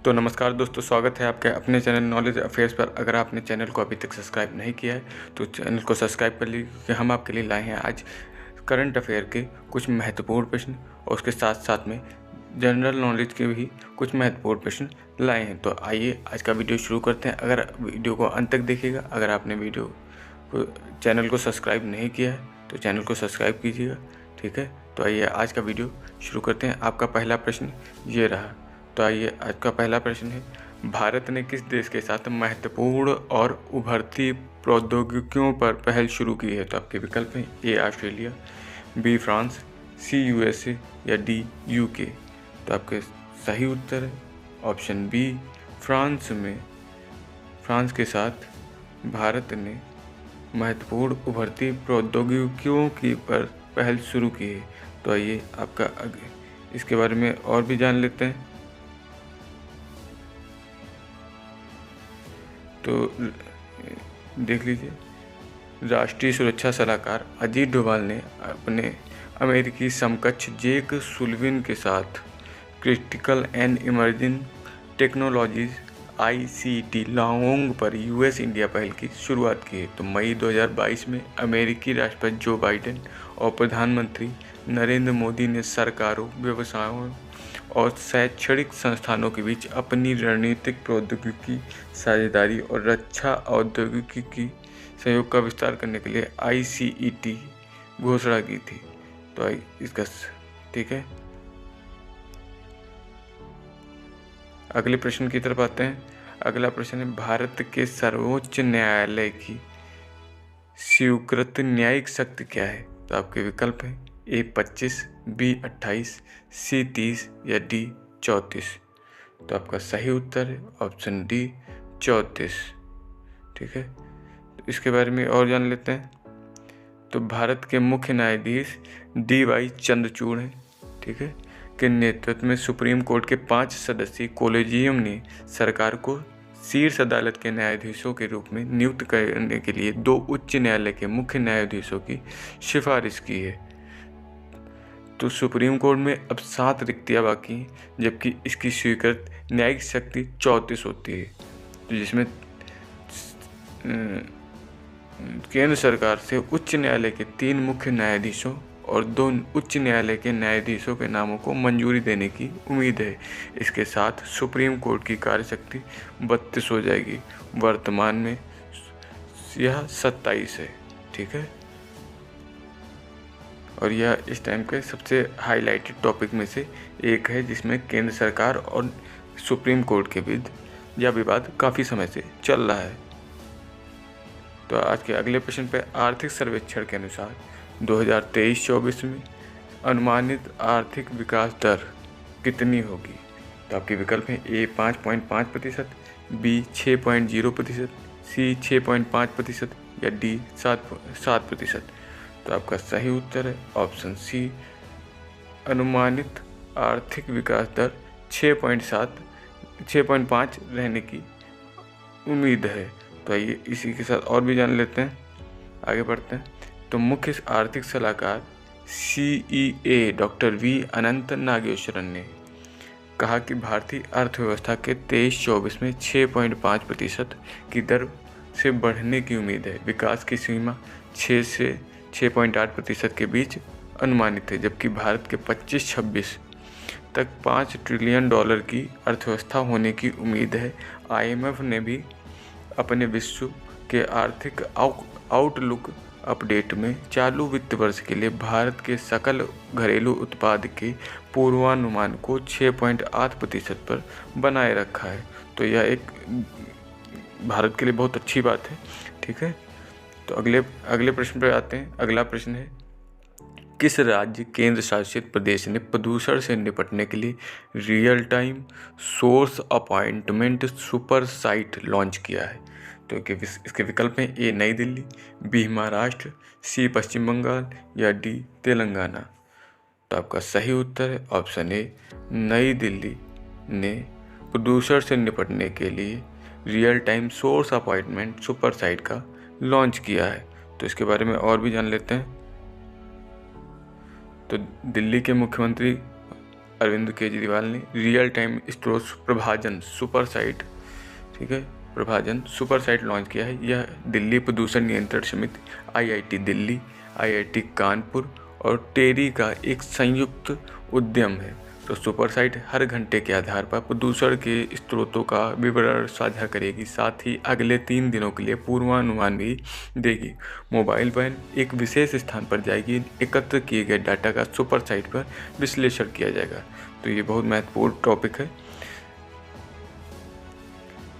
तो नमस्कार दोस्तों, स्वागत है आपके अपने चैनल नॉलेज अफेयर्स पर। अगर आपने चैनल को अभी तक सब्सक्राइब नहीं किया है तो चैनल को सब्सक्राइब कर लीजिए, क्योंकि हम आपके लिए लाए हैं आज करंट अफेयर के कुछ महत्वपूर्ण प्रश्न और उसके साथ साथ में जनरल नॉलेज के भी कुछ महत्वपूर्ण प्रश्न लाए हैं। तो आइए आज का वीडियो शुरू करते हैं। अगर वीडियो को अंत तक देखिएगा, अगर आपने वीडियो को चैनल को सब्सक्राइब नहीं किया है तो चैनल को सब्सक्राइब कीजिएगा, ठीक है। तो आइए आज का वीडियो शुरू करते हैं। आपका पहला प्रश्न ये रहा। तो आइए आज का पहला प्रश्न है, भारत ने किस देश के साथ महत्वपूर्ण और उभरती प्रौद्योगिकियों पर पहल शुरू की है? तो आपके विकल्प हैं A Australia, B France, C USA या डी यूके। तो आपके सही उत्तर है ऑप्शन बी, फ्रांस के साथ भारत ने महत्वपूर्ण उभरती प्रौद्योगिकियों की पर पहल शुरू की है। तो आइए आपका इसके बारे में और भी जान लेते हैं। तो देख लीजिए, राष्ट्रीय सुरक्षा सलाहकार अजीत डोभाल ने अपने अमेरिकी समकक्ष जेक सुलिवन के साथ critical and emerging technologies ICT long पर US इंडिया पहल की शुरुआत की है। तो मई 2022 में अमेरिकी राष्ट्रपति जो बाइडेन और प्रधानमंत्री नरेंद्र मोदी ने सरकारों, व्यवसायों और शैक्षणिक संस्थानों के बीच अपनी रणनीतिक प्रौद्योगिकी साझेदारी और रक्षा औद्योगिकी की सहयोग का विस्तार करने के लिए ICET घोषणा की थी। तो इसका ठीक है, अगले प्रश्न की तरफ आते हैं। अगला प्रश्न है, भारत के सर्वोच्च न्यायालय की स्वीकृत न्यायिक शक्ति क्या है? तो आपके विकल्प हैं ए 25, बी 28, सी 30 या डी 34। तो आपका सही उत्तर है ऑप्शन डी 34, ठीक है। तो इसके बारे में और जान लेते हैं। तो भारत के मुख्य न्यायाधीश DY चंद्रचूड़ हैं, ठीक है, के नेतृत्व में सुप्रीम कोर्ट के 5 सदस्यीय कोलेजियम ने सरकार को शीर्ष अदालत के न्यायाधीशों के रूप में नियुक्त करने के लिए 2 उच्च न्यायालय के मुख्य न्यायाधीशों की सिफारिश की है। तो सुप्रीम कोर्ट में अब 7 रिक्तियाँ बाकी हैं, जबकि इसकी स्वीकृत न्यायिक शक्ति 34 होती है। तो जिसमें केंद्र सरकार से उच्च न्यायालय के 3 मुख्य न्यायाधीशों और 2 उच्च न्यायालय के न्यायाधीशों के नामों को मंजूरी देने की उम्मीद है। इसके साथ सुप्रीम कोर्ट की कार्यशक्ति 32 हो जाएगी। वर्तमान में यह 27 है, ठीक है। और यह इस टाइम के सबसे हाईलाइटेड टॉपिक में से एक है, जिसमें केंद्र सरकार और सुप्रीम कोर्ट के बीच यह विवाद काफ़ी समय से चल रहा है। तो आज के अगले प्रश्न पर, आर्थिक सर्वेक्षण के अनुसार 2023-24 में अनुमानित आर्थिक विकास दर कितनी होगी? तो आपके विकल्प हैं ए 5.5%, बी 6.0%, सी 6.5% या डी 7%। तो आपका सही उत्तर है ऑप्शन सी, अनुमानित आर्थिक विकास दर 6.5 रहने की उम्मीद है। तो आइए इसी के साथ और भी जान लेते हैं, आगे बढ़ते हैं। तो मुख्य आर्थिक सलाहकार CEA डॉक्टर V अनंत नागेश्वरन ने कहा कि भारतीय अर्थव्यवस्था के 23-24 में 6.5% की दर से बढ़ने की उम्मीद है। विकास की सीमा 6 से 6.8% के बीच अनुमानित है, जबकि भारत के 25-26 तक $5 ट्रिलियन की अर्थव्यवस्था होने की उम्मीद है। IMF ने भी अपने विश्व के आर्थिक आउटलुक अपडेट में चालू वित्त वर्ष के लिए भारत के सकल घरेलू उत्पाद के पूर्वानुमान को 6.8% पर बनाए रखा है। तो यह एक भारत के लिए बहुत अच्छी बात है, ठीक है। तो अगले प्रश्न पर आते हैं। अगला प्रश्न है, किस राज्य केंद्र शासित प्रदेश ने प्रदूषण से निपटने के लिए real time source appointment super site launch किया है? तो इसके विकल्प हैं ए नई दिल्ली, बी महाराष्ट्र, सी पश्चिम बंगाल या डी तेलंगाना। तो आपका सही उत्तर है ऑप्शन ए, नई दिल्ली ने प्रदूषण से निपटने के लिए real time source appointment super site का लॉन्च किया है। तो इसके बारे में और भी जान लेते हैं। तो दिल्ली के मुख्यमंत्री अरविंद केजरीवाल ने रियल टाइम स्टोरेज प्रभाजन सुपर साइट, ठीक है, प्रभाजन सुपर साइट लॉन्च किया है। यह दिल्ली प्रदूषण नियंत्रण समिति, IIT दिल्ली, IIT कानपुर और टेरी का एक संयुक्त उद्यम है। तो सुपर साइट हर घंटे के आधार पर प्रदूषण के स्रोतों का विवरण साझा करेगी, साथ ही अगले 3 दिनों के लिए पूर्वानुमान भी देगी। मोबाइल वैन एक विशेष स्थान पर जाएगी, एकत्र किए गए डाटा का सुपर साइट पर विश्लेषण किया जाएगा। तो ये बहुत महत्वपूर्ण टॉपिक है।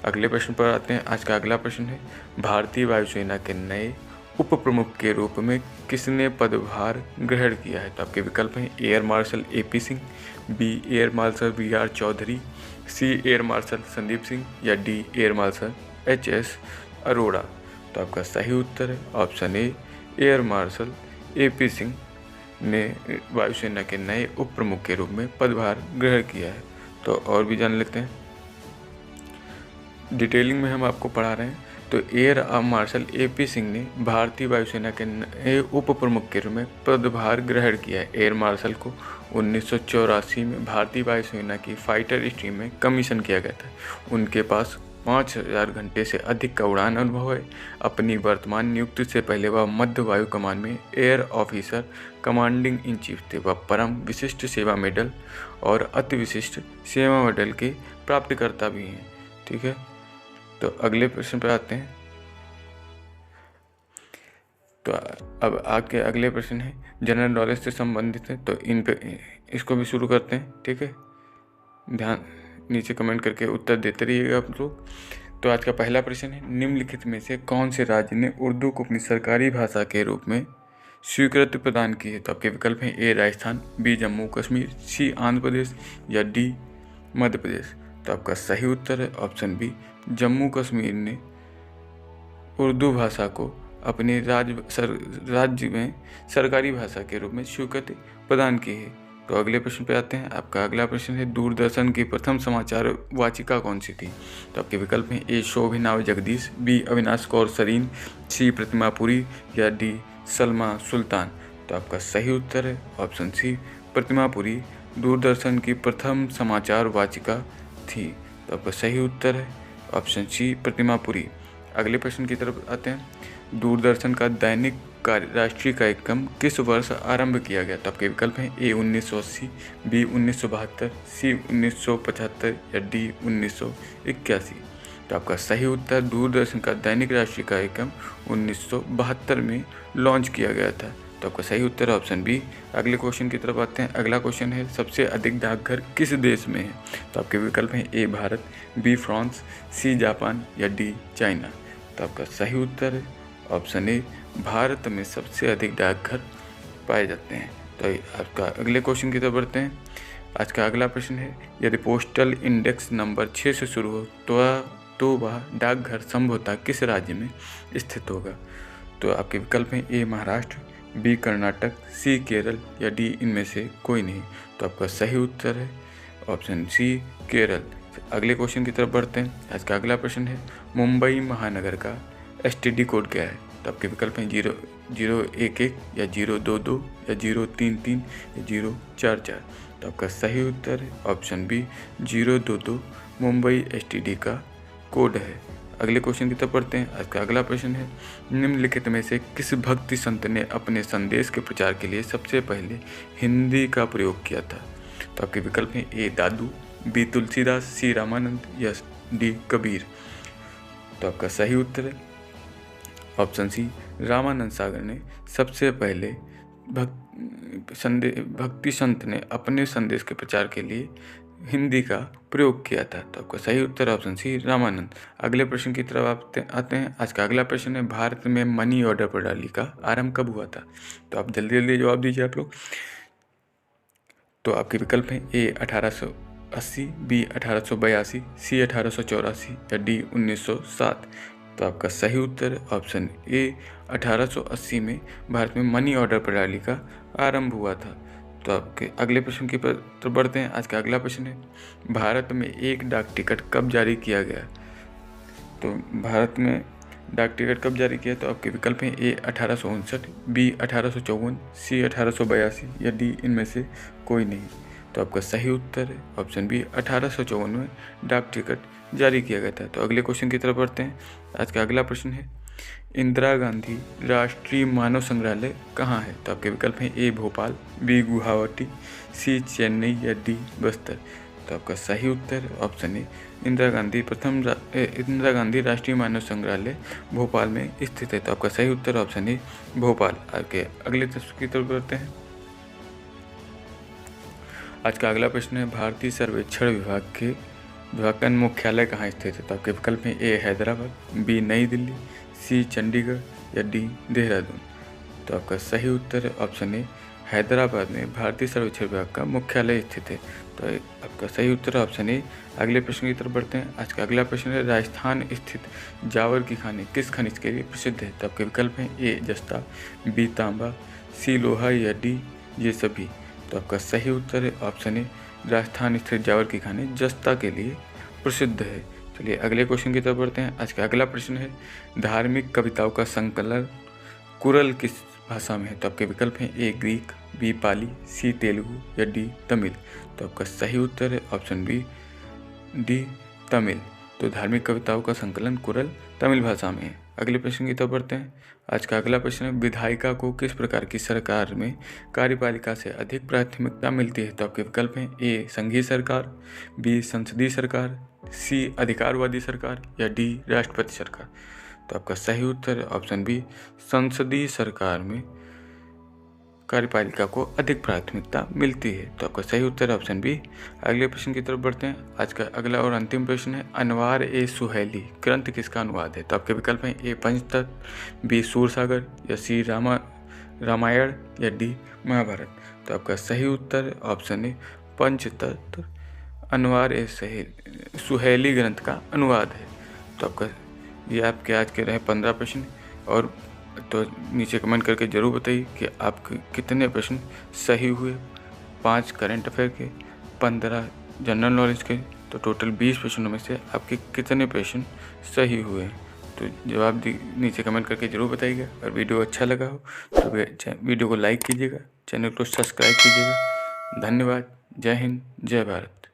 अगले प्रश्न पर आते हैं। आज का अगला प्रश्न है, भारतीय वायुसेना के नए उप प्रमुख के रूप में किसने पदभार ग्रहण किया है? तो आपके विकल्प हैं air marshal AP Singh, B air marshal VR Chaudhary, C air marshal Sandeep Singh या D air marshal HS Arora. तो आपका सही उत्तर है option A, air marshal AP Singh ने वायुसेना के नए उप प्रमुख के रूप में पदभार ग्रहण किया है। तो और भी जान लेते हैं, डिटेलिंग में हम आपको पढ़ा रहे हैं। तो एयर मार्शल AP सिंह ने भारतीय वायुसेना के नए उप प्रमुख के रूप में पदभार ग्रहण किया है। एयर मार्शल को 1984 में भारतीय वायुसेना की फाइटर स्ट्रीम में कमीशन किया गया था। उनके पास 5000 घंटे से अधिक का उड़ान अनुभव है। अपनी वर्तमान नियुक्ति से पहले वह मध्य वायु कमान में air officer commanding in chief थे। वह परम विशिष्ट सेवा मेडल और अति विशिष्ट सेवा मेडल के प्राप्तकर्ता भी हैं। ठीक है, तो अगले प्रश्न पर आते हैं। तो अब आगे अगले प्रश्न है जनरल नॉलेज से संबंधित है, तो इन पे इसको भी शुरू करते हैं। ठीक है, ध्यान नीचे कमेंट करके उत्तर देते रहिएगा आप लोग। तो आज का पहला प्रश्न है, निम्नलिखित में से कौन से राज्य ने उर्दू को अपनी सरकारी भाषा के रूप में स्वीकृति प्रदान की है? तो आपके विकल्प हैं ए राजस्थान, बी जम्मू कश्मीर, सी आंध्र प्रदेश या डी मध्य प्रदेश। तो आपका सही उत्तर है ऑप्शन बी, जम्मू कश्मीर ने उर्दू भाषा को अपने राज्य में सरकारी भाषा के रूप में स्वीकृति प्रदान की है। तो अगले प्रश्न पे आते हैं। आपका अगला प्रश्न है, दूरदर्शन की प्रथम समाचार वाचिका कौन सी थी? तो आपके विकल्प हैं ए शोभिनाव जगदीश, बी अविनाश कौर सरीन, सी प्रतिमा पुरी या डी सलमा सुल्तान। तो आपका सही उत्तर है ऑप्शन सी, प्रतिमा पुरी दूरदर्शन की प्रथम समाचार वाचिका थी। तो आपका सही उत्तर है ऑप्शन सी, प्रतिमा पुरी। अगले प्रश्न की तरफ आते हैं। दूरदर्शन का दैनिक राष्ट्रीय कार्यक्रम किस वर्ष आरंभ किया गया? तो आपके विकल्प हैं ए 1980, बी 1972, सी 1975 या डी 1981। तो आपका सही उत्तर, दूरदर्शन का दैनिक राष्ट्रीय कार्यक्रम 1972 में लॉन्च किया गया था। तो आपका सही उत्तर ऑप्शन बी। अगले क्वेश्चन की तरफ आते हैं। अगला क्वेश्चन है, सबसे अधिक डाकघर किस देश में है? तो आपके विकल्प हैं A Bharat, B France, C Japan या डी चाइना। तो आपका सही उत्तर है ऑप्शन ए, भारत में सबसे अधिक डाकघर पाए जाते हैं। तो आपका अगले क्वेश्चन की तरफ बढ़ते हैं। आज का अगला प्रश्न है, यदि पोस्टल इंडेक्स नंबर 6 से शुरू हो तो वह डाकघर संभवतः किस राज्य में स्थित होगा? तो आपके विकल्प हैं ए महाराष्ट्र, बी कर्नाटक, सी केरल या डी इनमें से कोई नहीं। तो आपका सही उत्तर है ऑप्शन सी, केरल। अगले क्वेश्चन की तरफ बढ़ते हैं। आज का अगला प्रश्न है, मुंबई महानगर का STD कोड क्या है? तो आपके विकल्प हैं 0011 या 022 या 033 या 044। तो आपका सही उत्तर है ऑप्शन बी, 022 मुंबई STD का कोड है। अगले क्वेश्चन की तरफ पढ़ते हैं। आज का अगला प्रश्न है, निम्नलिखित में से किस भक्ति संत ने अपने संदेश के प्रचार के लिए सबसे पहले हिंदी का प्रयोग किया था? तो आपके विकल्प हैं ए दादू, बी तुलसीदास, सी रामानंद या डी कबीर। तो आपका सही उत्तर है ऑप्शन सी, रामानंद सागर ने सबसे पहले भक्ति संत ने अपने संदेश के प्रचार के लिए हिंदी का प्रयोग किया था। तो आपका सही उत्तर ऑप्शन सी, रामानंद। अगले प्रश्न की तरफ आते हैं। आज का अगला प्रश्न है, भारत में मनी ऑर्डर प्रणाली का आरंभ कब हुआ था? तो आप जल्दी जल्दी जवाब दीजिए आप लोग। तो आपके विकल्प हैं ए 1880, बी 1882, सी 1884 या डी 1907। तो आपका सही उत्तर ऑप्शन ए, 1880 में भारत में मनी ऑर्डर प्रणाली का आरंभ हुआ था। तो आपके अगले प्रश्न की तरफ बढ़ते हैं। आज का अगला प्रश्न है, भारत में एक डाक टिकट कब जारी किया गया? तो भारत में डाक टिकट कब जारी किया? तो आपके विकल्प हैं ए 1859, बी 1854, सी 1882 या डी इनमें से कोई नहीं। तो आपका सही उत्तर है ऑप्शन बी 1854 में डाक टिकट जारी किया गया था। तो अगले क्वेश्चन की तरफ बढ़ते हैं। आज का अगला प्रश्न है इंदिरा गांधी राष्ट्रीय मानव संग्रहालय कहाँ है? तो आपके विकल्प हैं ए भोपाल, बी गुवाहाटी, सी चेन्नई या डी बस्तर। तो आपका सही उत्तर ऑप्शन ए इंदिरा गांधी राष्ट्रीय मानव संग्रहालय भोपाल में स्थित है। तो आपका सही उत्तर ऑप्शन ए भोपाल। आगे अगले प्रश्न की तरफ बढ़ते हैं। आज का अगला प्रश्न है भारतीय सर्वेक्षण विभाग का मुख्यालय कहाँ स्थित है? तो आपके विकल्प हैं ए हैदराबाद, बी नई दिल्ली, सी चंडीगढ़ या डी देहरादून। तो आपका सही उत्तर ऑप्शन ए हैदराबाद में भारतीय सर्वेक्षण विभाग का मुख्यालय स्थित है। तो आपका सही उत्तर ऑप्शन ए। अगले प्रश्न की तरफ बढ़ते हैं। आज का अगला प्रश्न है राजस्थान स्थित जावर की खानी किस खनिज के लिए प्रसिद्ध है? तो आपके विकल्प हैं ए जस्ता, बी तांबा, सी लोहा या डी ये सभी। तो आपका सही उत्तर है ऑप्शन ए राजस्थान स्थित जावर की खानी जस्ता के लिए प्रसिद्ध है। चलिए अगले क्वेश्चन की तरफ बढ़ते हैं। आज का अगला प्रश्न है धार्मिक कविताओं का संकलन कुरल किस भाषा में है? तो आपके विकल्प हैं ए ग्रीक, बी पाली, सी तेलुगु या डी तमिल। तो आपका सही उत्तर है ऑप्शन बी डी तमिल। तो धार्मिक कविताओं का संकलन कुरल तमिल भाषा में है। अगले प्रश्न की तरफ बढ़ते हैं। आज का अगला प्रश्न है विधायिका को किस प्रकार की सरकार में कार्यपालिका से अधिक प्राथमिकता मिलती है? तो आपके विकल्प हैं ए संघीय सरकार, बी संसदीय सरकार, सी अधिकारवादी सरकार या डी राष्ट्रपति सरकार। तो आपका सही उत्तर ऑप्शन बी संसदीय सरकार में कार्यपालिका को अधिक प्राथमिकता मिलती है। तो आपका सही उत्तर ऑप्शन बी। अगले प्रश्न की तरफ बढ़ते हैं। आज का अगला और अंतिम प्रश्न है अनवार ए सुहेली ग्रंथ किसका अनुवाद है? तो आपके विकल्प हैं ए पंचतंत्र, बी सूरसागर या सी रामायण या डी महाभारत। तो आपका सही उत्तर ऑप्शन ए पंचतंत्र अनवार ए सुहेली ग्रंथ का अनुवाद है। तो आपका ये आपके आज के रहे 15 प्रश्न। और तो नीचे कमेंट करके ज़रूर बताइए कि आपके कितने प्रश्न सही हुए। 5 करंट अफेयर के, 15 जनरल नॉलेज के, तो टोटल 20 प्रश्नों में से आपके कितने प्रश्न सही हुए हैं। तो जवाब नीचे कमेंट करके ज़रूर बताइएगा। और वीडियो अच्छा लगा हो तो वीडियो को लाइक कीजिएगा, चैनल को सब्सक्राइब कीजिएगा। धन्यवाद। जय हिंद, जय भारत।